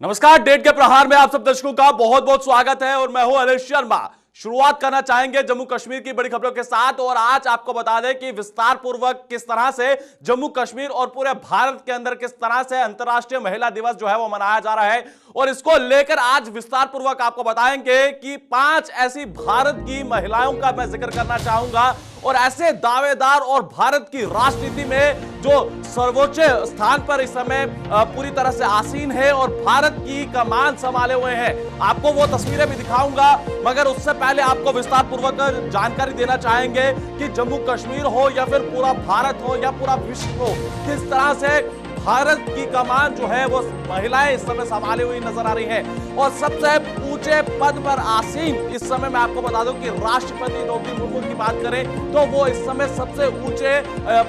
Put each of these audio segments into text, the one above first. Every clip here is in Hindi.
नमस्कार। डेट के प्रहार में आप सब दर्शकों का बहुत बहुत स्वागत है और मैं हूं अनिल शर्मा। शुरुआत करना चाहेंगे जम्मू कश्मीर की बड़ी खबरों के साथ और आज आपको बता दें कि विस्तार पूर्वक किस तरह से जम्मू कश्मीर और पूरे भारत के अंदर किस तरह से अंतर्राष्ट्रीय महिला दिवस जो है वो मनाया जा रहा है और इसको लेकर आज विस्तार पूर्वक आपको बताएंगे कि 5 ऐसी भारत की महिलाओं का मैं जिक्र करना चाहूंगा और ऐसे दावेदार और भारत की राजनीति में जो सर्वोच्च स्थान पर इस समय पूरी तरह से आसीन है और भारत की कमान संभाले हुए हैं। आपको वो तस्वीरें भी दिखाऊंगा, मगर उससे पहले आपको विस्तार पूर्वक जानकारी देना चाहेंगे कि जम्मू कश्मीर हो या फिर पूरा भारत हो या पूरा विश्व हो, किस तरह से भारत की कमान जो है वो महिलाएं इस समय संभाली हुई नजर आ रही है और सबसे ऊंचे पद पर आसीन इस समय मैं आपको बता दूं कि राष्ट्रपति द्रौपदी मुर्मू की बात करें तो वो इस समय सबसे ऊंचे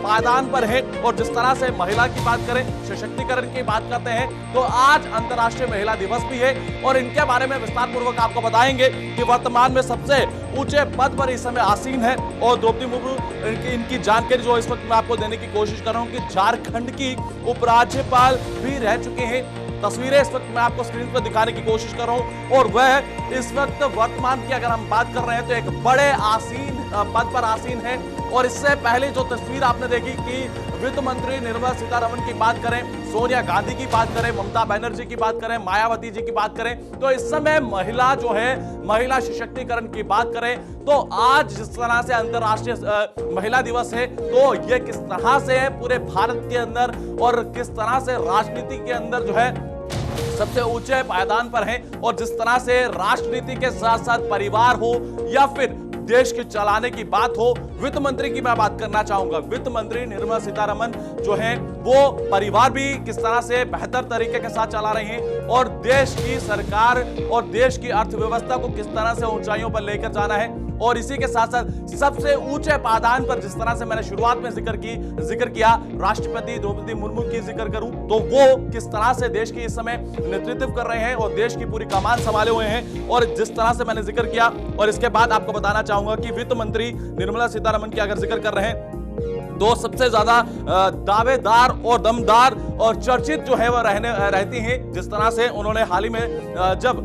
पायदान पर है और जिस तरह से महिला की बात करें, सशक्तिकरण की बात करते हैं तो आज अंतर्राष्ट्रीय महिला दिवस भी है और इनके बारे में विस्तार पूर्वक आपको बताएंगे कि वर्तमान में सबसे ऊंचे पद पर इस समय आसीन है और द्रौपदी मुर्मू इनकी जानकारी जो इस वक्त मैं आपको देने की कोशिश कर रहा हूं कि झारखंड की उपराज्यपाल भी रह चुके हैं। तस्वीरें इस वक्त मैं आपको स्क्रीन पर दिखाने की कोशिश कर रहा हूं और वह इस वक्त वर्तमान की अगर हम बात कर रहे हैं तो एक बड़े आसीन पद पर आसीन है और इससे पहले जो तस्वीर आपने देखी कि वित्त मंत्री निर्मला सीतारमण की बात करें, सोनिया गांधी की बात करें, ममता बनर्जी की बात करें, मायावती जी की बात करें तो इस समय महिला जो है महिला सशक्तिकरण की बात करें तो आज जिस तरह से अंतर्राष्ट्रीय महिला दिवस है तो ये किस तरह से है पूरे भारत के अंदर और किस तरह से राजनीति के अंदर जो है सबसे ऊंचे पायदान पर है और जिस तरह से राजनीति के साथ साथ परिवार हो या फिर देश के चलाने की बात हो, वित्त मंत्री की मैं बात करना चाहूंगा। वित्त मंत्री निर्मला सीतारमण जो है वो परिवार भी किस तरह से बेहतर तरीके के साथ चला रही हैं और देश की सरकार और देश की अर्थव्यवस्था को किस तरह से ऊंचाइयों पर लेकर जाना है और इसी के साथ साथ सबसे ऊंचे पायदान पर जिस तरह से मैंने शुरुआत में जिक्र किया राष्ट्रपति द्रौपदी मुर्मू की जिक्र करूं तो वो किस तरह से देश की इस समय नेतृत्व कर रहे हैं और देश की पूरी कमान संभाले हुए हैं और जिस तरह से मैंने जिक्र किया और इसके बाद आपको बताना चाहूंगा कि वित्त मंत्री निर्मला सीतारमण की अगर जिक्र कर रहे हैं दो सबसे ज्यादा दावेदार और दमदार और चर्चित जो है वह रहती हैं। जिस तरह से उन्होंने हाल ही में जब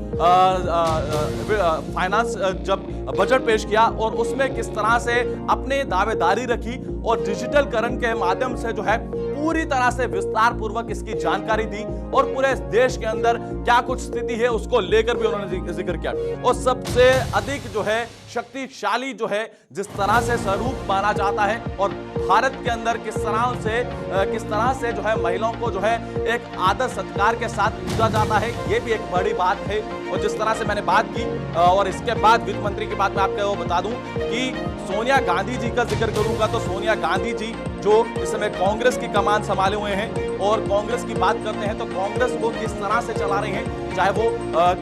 फाइनेंस जब बजट पेश किया और उसमें किस तरह से अपने दावेदारी रखी और डिजिटलकरण के माध्यम से जो है पूरी तरह से विस्तार पूर्वक इसकी जानकारी दी और पूरे देश के अंदर क्या कुछ स्थिति है उसको लेकर भी उन्होंने जिक्र किया और सबसे अधिक जो है शक्तिशाली जो है जिस तरह से स्वरूप माना जाता है और भारत के अंदर किस तरह से जो है महिलाओं को जो है एक आदर सत्कार के साथ पूजा जाता है, ये भी एक बड़ी बात है। और जिस तरह से मैंने बात की और इसके बाद वित्त मंत्री की बात मैं आपको बता दूं कि सोनिया गांधी जी का जिक्र करूंगा तो सोनिया गांधी जी जो इस समय कांग्रेस की कमान संभाले हुए हैं और कांग्रेस की बात करते हैं तो कांग्रेस को किस तरह से चला रही हैं, चाहे वो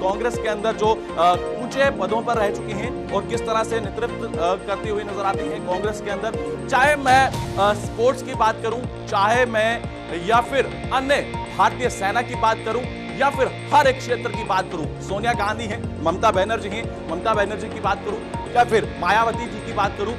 कांग्रेस के अंदर जो ऊंचे पदों पर रह चुकी हैं और किस तरह से नेतृत्व करती हुई नजर आती है कांग्रेस के अंदर, चाहे मैं स्पोर्ट्स की बात करूं, चाहे मैं या फिर अन्य भारतीय सेना की बात करूं या फिर हर एक क्षेत्र की बात करूं, सोनिया गांधी है, ममता बनर्जी की बात करूं या फिर मायावती जी की बात करूं,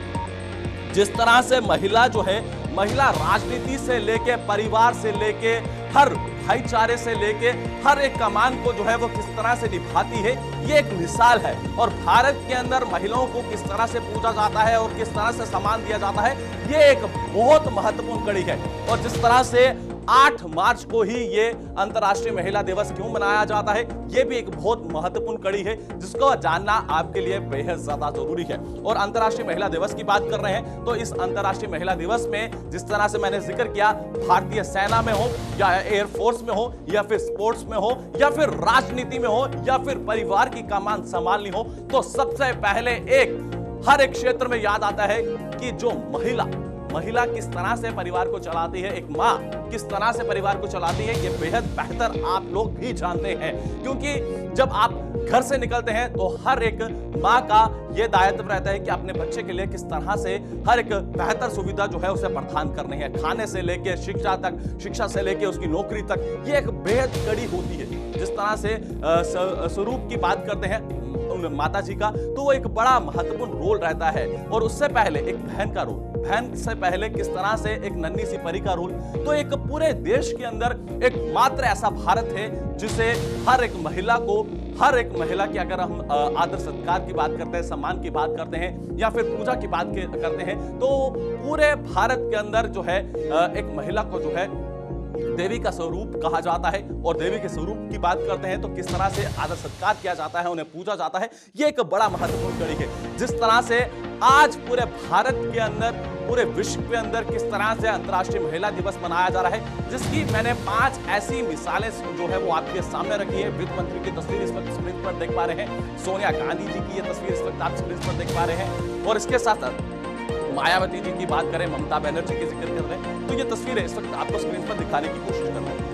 जिस तरह से महिला जो है महिला राजनीति से लेके परिवार से लेके हर भाईचारे से लेके हर एक कमान को जो है वो किस तरह से निभाती है, ये एक मिसाल है। और भारत के अंदर महिलाओं को किस तरह से पूजा जाता है और किस तरह से सम्मान दिया जाता है, ये एक बहुत महत्वपूर्ण कड़ी है। और जिस तरह से 8 मार्च को ही ये अंतर्राष्ट्रीय महिला दिवस क्यों मनाया जाता है, ये भी एक बहुत महत्वपूर्ण कड़ी है जिसको जानना आपके लिए बेहद ज्यादा जरूरी है। और अंतर्राष्ट्रीय महिला दिवस की बात कर रहे हैं तो इस अंतर्राष्ट्रीय महिला दिवस में जिस तरह से मैंने जिक्र किया, भारतीय सेना में हो या एयरफोर्स में हो या फिर स्पोर्ट्स में हो या फिर राजनीति में हो या फिर परिवार की कमान संभालनी हो, तो सबसे पहले हर एक क्षेत्र में याद आता है कि जो महिला किस तरह से परिवार को चलाती है, एक माँ किस तरह से परिवार को चलाती है, ये बेहद बेहतर आप लोग भी जानते हैं। क्योंकि जब आप घर से निकलते हैं तो हर एक माँ का ये दायित्व रहता है कि अपने बच्चे के लिए किस तरह से हर एक बेहतर सुविधा जो है उसे प्रदान करनी है, खाने से लेके शिक्षा तक, शिक्षा से लेके उसकी नौकरी तक, ये एक बेहद कड़ी होती है। जिस तरह से स्वरूप की बात करते हैं माता जी का, तो वो एक बड़ा महत्वपूर्ण रोल रहता है और उससे पहले एक बहन का रोल, बहन से पहले किस तरह से एक नन्ही सी परी का रोल, तो एक पूरे देश के अंदर एक मात्र ऐसा भारत है जिसे हर एक महिला की अगर हम आदर सत्कार की बात करते हैं, सम्मान की बात करते हैं या फिर पूजा की बात करते हैं, तो पूरे भारत के अंदर जो है एक महिला को जो है देवी का स्वरूप कहा जाता है। और देवी के स्वरूप की बात करते हैं तो किस तरह से आदर सत्कार किया जाता है, उन्हें पूजा जाता है, यह एक बड़ा महत्वपूर्ण कड़ी है। जिस तरह से आज पूरे भारत के अंदर, पूरे विश्व के अंदर किस तरह से अंतर्राष्ट्रीय महिला दिवस मनाया जा रहा है, जिसकी मैंने 5 ऐसी मिसालें जो है वो आपके सामने रखी है। वित्त मंत्री की तस्वीर इस वक्त स्क्रीन पर देख पा रहे हैं, सोनिया गांधी जी की ये तस्वीर इस वक्त आप स्क्रीन पर देख पा रहे हैं, और इसके साथ मायावती जी की बात करें, ममता बनर्जी की जिक्र कर रहे हैं, तो ये तस्वीरें इस वक्त आपको स्क्रीन पर दिखाने की कोशिश कर रहे हैं।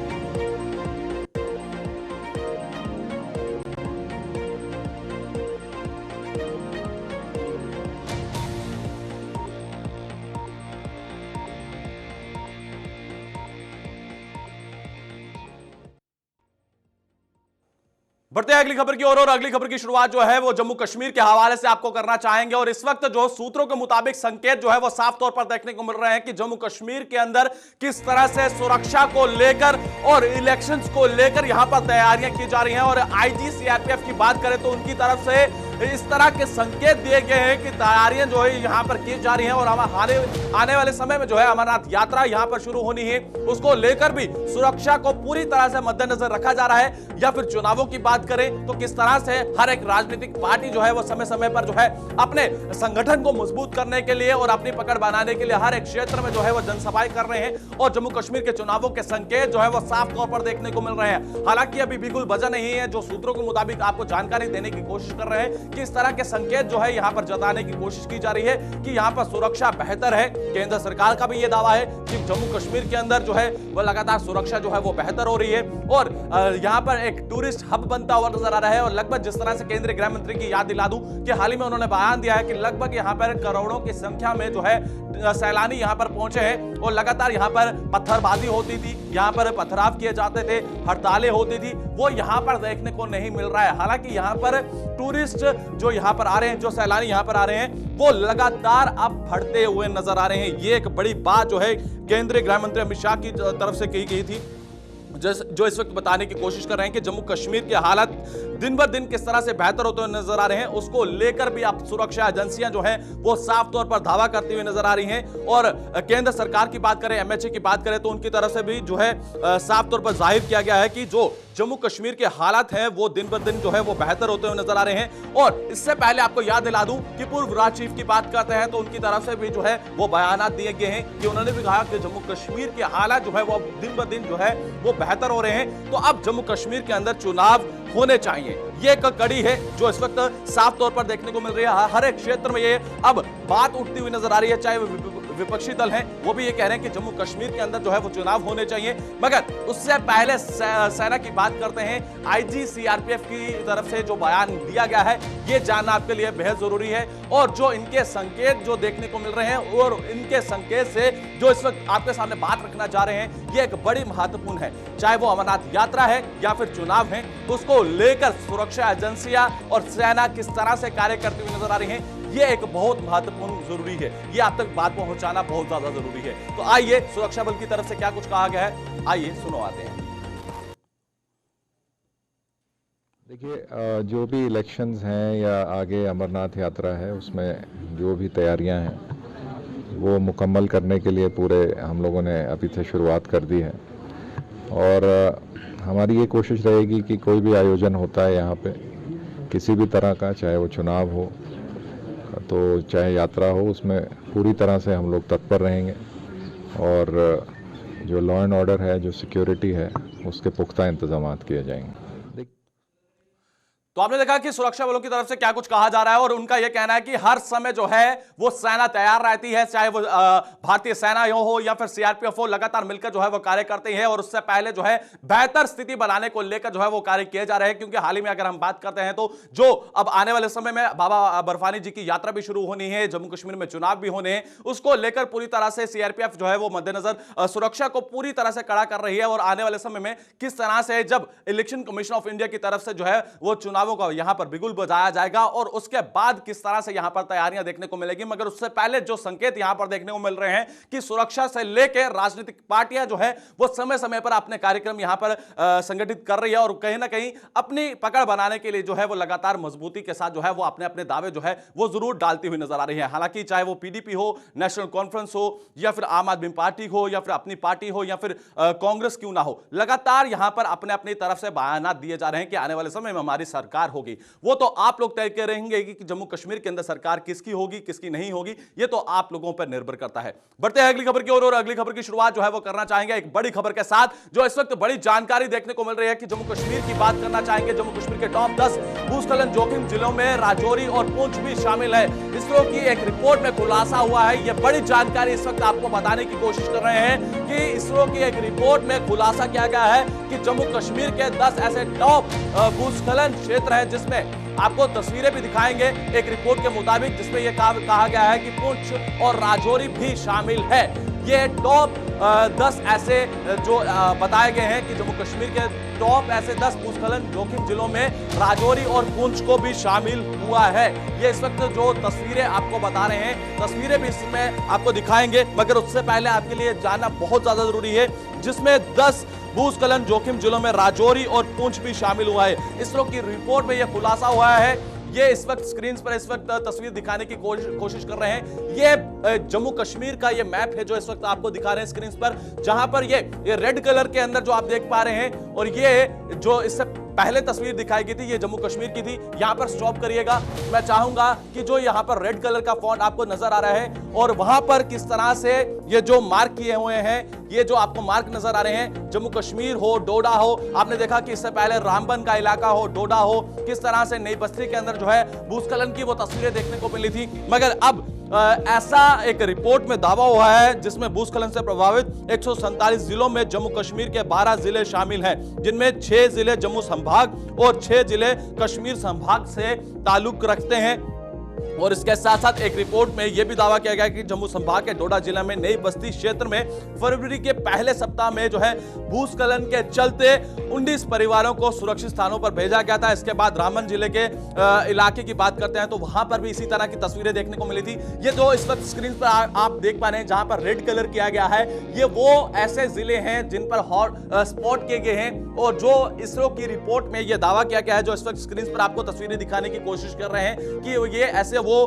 बढ़ते हैं अगली खबर की ओर, और अगली खबर की शुरुआत जो है वो जम्मू कश्मीर के हवाले से आपको करना चाहेंगे। और इस वक्त जो सूत्रों के मुताबिक संकेत जो है वो साफ तौर पर देखने को मिल रहे हैं कि जम्मू कश्मीर के अंदर किस तरह से सुरक्षा को लेकर और इलेक्शंस को लेकर यहां पर तैयारियां की जा रही हैं। और आईजी सीआरपीएफ की बात करें तो उनकी तरफ से इस तरह के संकेत दिए गए हैं कि तैयारियां जो है यहां पर की जा रही हैं, और आने वाले समय में जो है अमरनाथ यात्रा यहां पर शुरू होनी है, उसको लेकर भी सुरक्षा को पूरी तरह से मद्देनजर रखा जा रहा है। या फिर चुनावों की बात करें तो किस तरह से हर एक राजनीतिक पार्टी जो है वो समय समय पर जो है अपने संगठन को मजबूत करने के लिए और अपनी पकड़ बनाने के लिए हर एक क्षेत्र में जो है वो जनसभाएं कर रहे हैं। और जम्मू कश्मीर के चुनावों के संकेत जो है वो साफ तौर पर देखने को मिल रहे हैं। हालांकि अभी बिल्कुल वजह नहीं है, जो सूत्रों के मुताबिक आपको जानकारी देने की कोशिश कर रहे हैं कि इस तरह के संकेत जो है यहां पर जताने की कोशिश की जा रही है कि यहां पर सुरक्षा बेहतर है। केंद्र सरकार का भी यह दावा है कि जम्मू कश्मीर के अंदर जो है वो लगातार सुरक्षा जो है वो बेहतर हो रही है, और यहां पर एक टूरिस्ट हब बनता हुआ नजर आ रहा है। और लगभग जिस तरह से केंद्रीय गृह मंत्री की याद दिला दूं कि हाल ही में उन्होंने बयान दिया है कि लगभग यहां पर करोड़ों की संख्या में जो है सैलानी यहां पर पहुंचे हैं, और लगातार यहां पर पत्थरबाजी होती थी, यहां पर पथराव किए जाते थे, हड़तालें होती थी, वो यहां पर देखने को नहीं मिल रहा है। हालांकि यहां पर टूरिस्ट जो यहां पर आ रहे हैं, जो सैलानी यहां पर आ रहे हैं, वो लगातार अब बढ़ते हुए नजर आ रहे हैं। ये एक बड़ी बात जो है केंद्रीय गृह मंत्री अमित शाह की तरफ से कही गई थी, जो इस वक्त बताने की कोशिश कर रहे हैं कि जम्मू कश्मीर के हालात दिन ब दिन किस तरह से बेहतर होते हुए नजर आ रहे हैं, उसको लेकर भी अब सुरक्षा एजेंसियां जो हैं वो साफ तौर पर दावा करती हुई नजर आ रही हैं। और केंद्र सरकार की बात करें, एमएचए की बात करें, तो उनकी तरफ से भी जो है साफ तौर पर जाहिर किया गया है कि जो जम्मू कश्मीर के हालात हैं वो दिन ब दिन जो है वो बेहतर होते हुए नजर आ रहे हैं। और इससे पहले आपको याद दिला दूं कि पूर्व राज चीफ की बात करते हैं तो उनकी तरफ से भी जो है वो बयान दिए गए हैं कि उन्होंने भी कहा कि जम्मू कश्मीर के हालात जो है वो दिन ब दिन जो है वो बेहतर हो रहे हैं। तो अब जम्मू कश्मीर के अंदर चुनाव होने चाहिए, ये एक कड़ी है जो इस वक्त साफ तौर पर देखने को मिल रही है। हर एक क्षेत्र में ये अब बात उठती हुई नजर आ रही है, चाहे विपक्षी दल हैं वो भी ये कह रहे हैं कि जम्मू कश्मीर के अंदर जो है वो चुनाव होने चाहिए। मगर उससे पहले सेना की बात करते हैं। आईजी सीआरपीएफ की तरफ से जो बयान दिया गया है ये जानना आपके लिए बेहद जरूरी है, और जो इनके संकेत जो देखने को मिल रहे हैं और इनके संकेत से जो इस वक्त आपके सामने बात रखना जा रहे हैं ये एक बड़ी महत्वपूर्ण है। चाहे वो अमरनाथ यात्रा है या फिर चुनाव है, उसको लेकर सुरक्षा एजेंसियां और सेना किस तरह से कार्य करती हुई नजर आ रही है, ये एक बहुत महत्वपूर्ण जरूरी है। ये आप तक बात पहुंचाना बहुत ज्यादा जरूरी है। तो आइए सुरक्षा बल की तरफ से क्या कुछ कहा गया है, आइए सुनवाते हैं। देखिए, जो भी इलेक्शंस हैं या आगे अमरनाथ यात्रा है उसमें जो भी तैयारियां हैं वो मुकम्मल करने के लिए पूरे हम लोगों ने अभी से शुरुआत कर दी है। और हमारी ये कोशिश रहेगी कि कोई भी आयोजन होता है यहाँ पे किसी भी तरह का, चाहे वो चुनाव हो तो चाहे यात्रा हो, उसमें पूरी तरह से हम लोग तत्पर रहेंगे। और जो लॉ एंड ऑर्डर है, जो सिक्योरिटी है, उसके पुख्ता इंतजाम किए जाएंगे। तो आपने देखा कि सुरक्षा बलों की तरफ से क्या कुछ कहा जा रहा है, और उनका यह कहना है कि हर समय जो है वो सेना तैयार रहती है, चाहे वो भारतीय सेना हो या फिर सीआरपीएफ हो, लगातार मिलकर जो है वो कार्य करती है। और उससे पहले जो है बेहतर स्थिति बनाने को लेकर जो है वो कार्य किए जा रहे हैं। क्योंकि हाल ही में अगर हम बात करते हैं तो जो अब आने वाले समय में बाबा बर्फानी जी की यात्रा भी शुरू होनी है, जम्मू कश्मीर में चुनाव भी होने हैं, उसको लेकर पूरी तरह से सीआरपीएफ जो है वो मद्देनजर सुरक्षा को पूरी तरह से कड़ा कर रही है। और आने वाले समय में किस तरह से जब इलेक्शन कमीशन ऑफ इंडिया की तरफ से जो है वो चुनाव दावों का यहां पर बिगुल बजाया जाएगा और उसके बाद किस तरह से यहां पर तैयारियां देखने को मिलेगी। मगर उससे पहले जो संकेत यहां पर देखने को मिल रहे हैं कि सुरक्षा से लेकर राजनीतिक पार्टियां जो है वो समय समय पर अपने कार्यक्रम यहां पर संगठित कर रही है और कहीं ना कहीं अपनी पकड़ बनाने के लिए जो है वो लगातार मजबूती के साथ जो है वो अपने अपने दावे जो है वो जरूर डालती हुई नजर आ रही है। हालांकि चाहे वो पीडीपी हो, नेशनल कॉन्फ्रेंस हो या फिर आम आदमी पार्टी हो या फिर अपनी पार्टी हो या फिर कांग्रेस क्यों ना हो, लगातार यहां पर अपने अपनी तरफ से बयान दिए जा रहे हैं कि आने वाले समय में हमारी सरकार होगी। वो तो आप लोग तय करेंगे कि जम्मू कश्मीर के अंदर सरकार किसकी होगी किसकी नहीं होगी, ये तो आप लोगों पर निर्भर करता है। बढ़ते हैं अगली खबर की ओर और अगली खबर की शुरुआत जो है वो करना चाहेंगे एक बड़ी खबर के साथ जो इस वक्त बड़ी जानकारी देखने को मिल रही है कि जम्मू कश्मीर की बात करना चाहेंगे। जम्मू कश्मीर के टॉप 10 भूस्खलन जोखिम जिलों में राजौरी और पुंछ भी शामिल है। इसरो की एक रिपोर्ट में खुलासा हुआ है। यह बड़ी जानकारी इस वक्त आपको बताने की कोशिश कर रहे हैं कि इसरो की एक रिपोर्ट में खुलासा किया गया है कि जम्मू कश्मीर के 10 ऐसे टॉप भूस्खलन क्षेत्र हैं जिसमें आपको तस्वीरें भी दिखाएंगे एक रिपोर्ट के मुताबिक, जिसमें यह कहा गया है कि पुंछ और राजौरी भी शामिल है। ये टॉप 10 ऐसे जो बताए गए हैं कि जम्मू कश्मीर के टॉप ऐसे 10 भूस्खलन जोखिम जिलों में राजौरी और पुंछ को भी शामिल हुआ है। ये इस वक्त जो तस्वीरें आपको बता रहे हैं, तस्वीरें भी इसमें आपको दिखाएंगे, मगर उससे पहले आपके लिए जानना बहुत ज्यादा जरूरी है जिसमें 10 भूस्खलन जोखिम जिलों में राजौरी और पुंछ भी शामिल हुआ है। इसरो की रिपोर्ट में यह खुलासा हुआ है। ये इस वक्त स्क्रीन पर इस वक्त तस्वीर दिखाने की कोशिश कर रहे हैं। ये जम्मू कश्मीर का ये मैप है जो इस वक्त आपको दिखा रहे हैं स्क्रीन पर, जहां पर ये रेड कलर के अंदर जो आप देख पा रहे हैं और ये जो इससे पहले तस्वीर दिखाई गई थी ये जम्मू कश्मीर की थी। यहां पर स्टॉप करिएगा, मैं चाहूंगा कि जो यहां पर रेड कलर का फॉन्ट आपको नजर आ रहा है और वहां पर किस तरह से ये जो मार्क किए हुए हैं, ये जो आपको मार्क नजर आ रहे हैं, जम्मू कश्मीर हो, डोडा हो, आपने देखा कि इससे पहले रामबन का इलाका हो, डोडा हो, किस तरह से नई बस्ती के अंदर जो है भूस्खलन की वो तस्वीरें देखने को मिली थी। मगर अब ऐसा एक रिपोर्ट में दावा हुआ है जिसमें भूस्खलन से प्रभावित 147 जिलों में जम्मू कश्मीर के 12 जिले शामिल हैं, जिनमें 6 जिले जम्मू संभाग और 6 जिले कश्मीर संभाग से ताल्लुक रखते हैं। और इसके साथ साथ एक रिपोर्ट में यह भी दावा किया गया कि जम्मू संभाग के डोडा जिला में नई बस्ती क्षेत्र में फरवरी के पहले सप्ताह में जो है भूस्खलन के चलते 19 परिवारों को सुरक्षित स्थानों पर भेजा गया था। इसके बाद रामबन जिले के इलाके की बात करते हैं तो वहां पर भी इसी तरह की तस्वीरें देखने को मिली थी। ये जो इस वक्त स्क्रीन पर आप देख पा रहे हैं जहां पर रेड कलर किया गया है, ये वो ऐसे जिले हैं जिन पर हॉट स्पॉट किए गए हैं और जो इसरो की रिपोर्ट में यह दावा किया गया है, जो इस वक्त स्क्रीन पर आपको तस्वीरें दिखाने की कोशिश कर रहे हैं कि ये ऐसे वो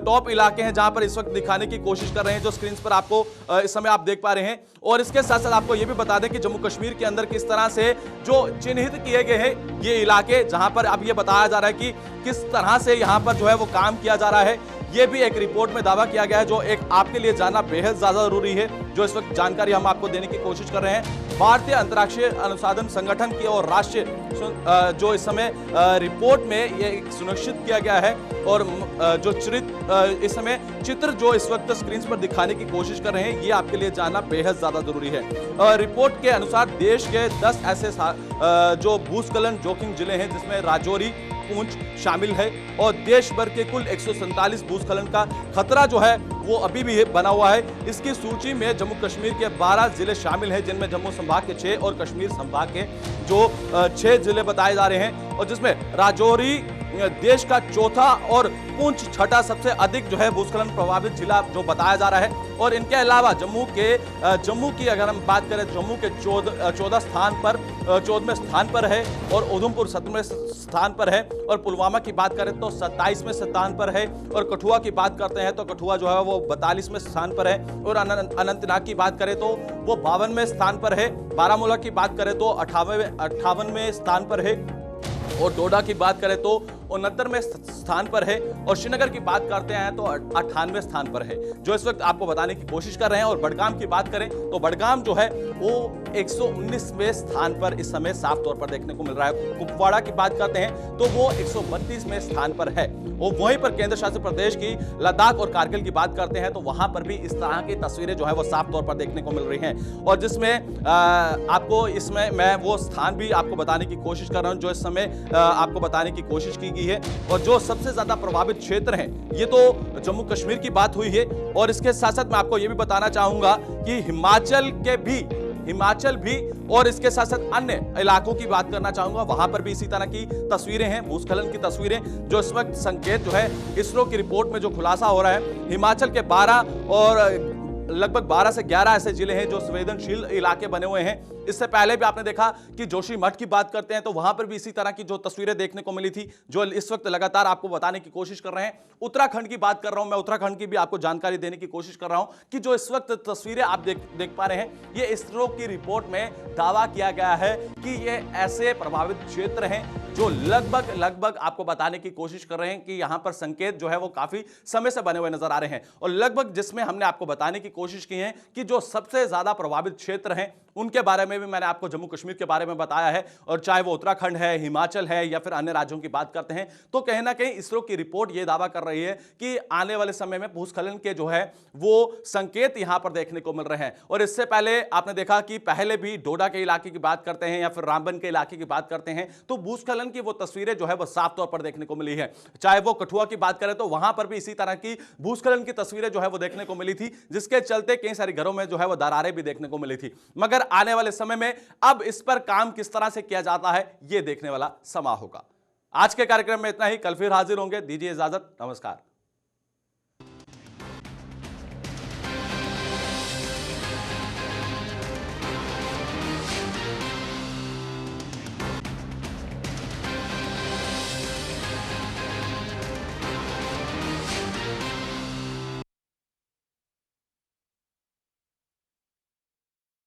टॉप इलाके हैं जहां पर इस वक्त दिखाने की कोशिश कर रहे हैं जो स्क्रीन पर आपको इस समय आप देख पा रहे हैं। और इसके साथ साथ आपको यह भी बता दें कि जम्मू कश्मीर के अंदर किस तरह से जो चिन्हित किए गए हैं ये इलाके, जहां पर अब ये बताया जा रहा है कि किस तरह से यहां पर जो है वो काम किया जा रहा है, ये भी एक रिपोर्ट में दावा किया गया है जो एक आपके लिए जानना बेहद ज्यादा जरूरी है। जो इस वक्त जानकारी हम आपको देने की कोशिश कर रहे हैं, भारतीय अंतर्राष्ट्रीय अनुसंधान संगठन की और राष्ट्रीय जो इस समय रिपोर्ट में ये सुनिश्चित किया गया है और जो इस समय चित्र जो इस वक्त स्क्रीन पर दिखाने की कोशिश कर रहे हैं ये आपके लिए जानना बेहद ज्यादा जरूरी है। रिपोर्ट के अनुसार देश के 10 ऐसे जो भूस्खलन जोखिम जिले हैं जिसमें राजौरी पुंछ शामिल है और देश भर के कुल 147 भूस्खलन का खतरा जो है वो अभी भी बना हुआ है। इसकी सूची में जम्मू कश्मीर के 12 जिले शामिल हैं जिनमें जम्मू संभाग के 6 और कश्मीर संभाग के जो 6 जिले बताए जा रहे हैं और जिसमें राजौरी देश का चौथा और पुंछ छठा सबसे अधिक जो है भूस्खलन प्रभावित जिला जो बताया जा रहा है। और इनके अलावा जम्मू की अगर हम बात करें, जम्मू के 14 स्थान पर 14वें स्थान पर है और उधमपुर 17वें स्थान पर है और पुलवामा की बात करें तो 27वें स्थान पर है और कठुआ की बात करते हैं तो कठुआ जो है वो 42वें स्थान पर है और अनंतनाग की बात करें तो वो 52वें स्थान पर है। बारामूला की बात करें तो 58वें स्थान पर है और डोडा की बात करें तो 69वें स्थान पर है और श्रीनगर की बात करते हैं तो 98वें स्थान पर है, जो इस वक्त आपको बताने की कोशिश कर रहे हैं। और बडगाम की बात करें तो बडगाम जो है वो 119वें स्थान पर इस समय साफ तौर पर देखने को मिल रहा है। कुपवाड़ा की बात करते हैं तो वो 132वें स्थान पर है और वहीं पर केंद्र शासित प्रदेश की लद्दाख और कारगिल की बात करते हैं तो वहां पर भी इस तरह की तस्वीरें जो है वो साफ तौर पर देखने को मिल रही हैं और जिसमें आपको इसमें मैं वो स्थान भी आपको बताने की कोशिश कर रहा हूं जो इस समय आपको बताने की कोशिश की गई है। और जो सबसे ज्यादा प्रभावित क्षेत्र हैं ये तो जम्मू कश्मीर की बात हुई है और इसके साथ साथ मैं आपको ये भी बताना चाहूंगा कि हिमाचल के भी हिमाचल भी और इसके साथ साथ अन्य इलाकों की बात करना चाहूंगा, वहां पर भी इसी तरह की तस्वीरें हैं, भूस्खलन की तस्वीरें जो इस वक्त संकेत जो है इसरो की रिपोर्ट में जो खुलासा हो रहा है। हिमाचल के 12 और लगभग 12 से 11 ऐसे जिले हैं जो संवेदनशील इलाके बने हुए हैं। इससे पहले भी आपने देखा कि जोशीमठ की बात करते हैं तो वहां पर भी इसी तरह की जो तस्वीरें देखने को मिली थी, जो इस वक्त लगातार आपको बताने की कोशिश कर रहे हैं। उत्तराखंड की बात कर रहा हूं मैं, उत्तराखंड की भी आपको जानकारी देने की कोशिश कर रहा हूं कि जो इस वक्त तस्वीरें आप देख पा रहे हैं, ये इसरो की रिपोर्ट में दावा किया गया है कि ये ऐसे प्रभावित क्षेत्र हैं जो लगभग आपको बताने की कोशिश कर रहे हैं कि यहां पर संकेत जो है वो काफी समय से बने हुए नजर आ रहे हैं, और लगभग जिसमें हमने आपको बताने की कोशिश की है कि जो सबसे ज्यादा प्रभावित क्षेत्र हैं उनके बारे में भी मैंने आपको जम्मू कश्मीर के बारे में बताया है। और चाहे वो उत्तराखंड है, हिमाचल है या फिर अन्य राज्यों की बात करते हैं, तो कहीं ना कहीं इसरो की रिपोर्ट यह दावा कर रही है कि आने वाले समय में भूस्खलन के जो है वो संकेत यहां पर देखने को मिल रहे हैं। और इससे पहले आपने देखा कि पहले भी डोडा के इलाके की बात करते हैं या फिर रामबन के इलाके की बात करते हैं तो भूस्खलन की वो तस्वीरें जो है वो साफ तौर पर देखने को मिली है। चाहे वो कठुआ की बात करें तो वहां पर भी इसी तरह की भूस्खलन की तस्वीरें जो है वो देखने को मिली थी, जिसके चलते कई सारे घरों में जो है वो दरारें भी देखने को मिली थी। मगर आने वाले समय में अब इस पर काम किस तरह से किया जाता है यह देखने वाला समा होगा। आज के कार्यक्रम में इतना ही, कल फिर हाजिर होंगे। दीजिए इजाजत, नमस्कार।